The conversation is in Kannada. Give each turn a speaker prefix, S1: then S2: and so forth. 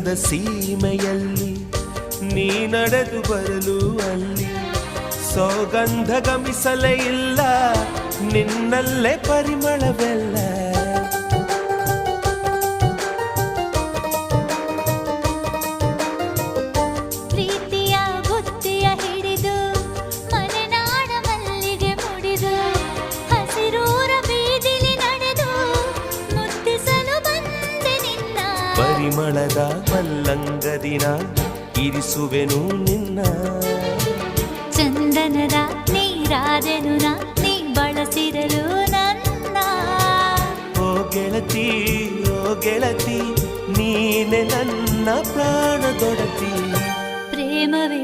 S1: ತೀರದ ಸೀಮೆಯಲ್ಲಿ ನೀ ನಡೆದು ಬರಲು ಅಲ್ಲಿ ಸೌಗಂಧ ಗಮಿಸಲೇ ಇಲ್ಲ ನಿನ್ನಲ್ಲೇ ಪರಿಮಳವೆಲ್ಲ
S2: ಪ್ರೀತಿಯ ಬುತ್ತಿಯ ಹಿಡಿದು ಮಲೆನಾಡ ಮಲ್ಲಿಗೆ ಮುಡಿದು ಹಸಿರೂರ ಬೀದಿಲಿ ನಡೆದು ಮುತ್ತಿಸಲು ಬಂದೆ ನಿನ್ನ
S1: ಪರಿಮಳದ ಮಲ್ಲಂಗದಿನ ಇರಿಸುವೆನು ನಿನ್ನ
S2: ಚಂದನದ ನೀರಾದೆನು ನೀ ಬಳಸಿರಲು ನನ್ನ
S1: ಓ ಗೆಳತಿ ನೀನೆ ನನ್ನ ಪ್ರಾಣದೊಡತಿ
S2: ಪ್ರೇಮವೇ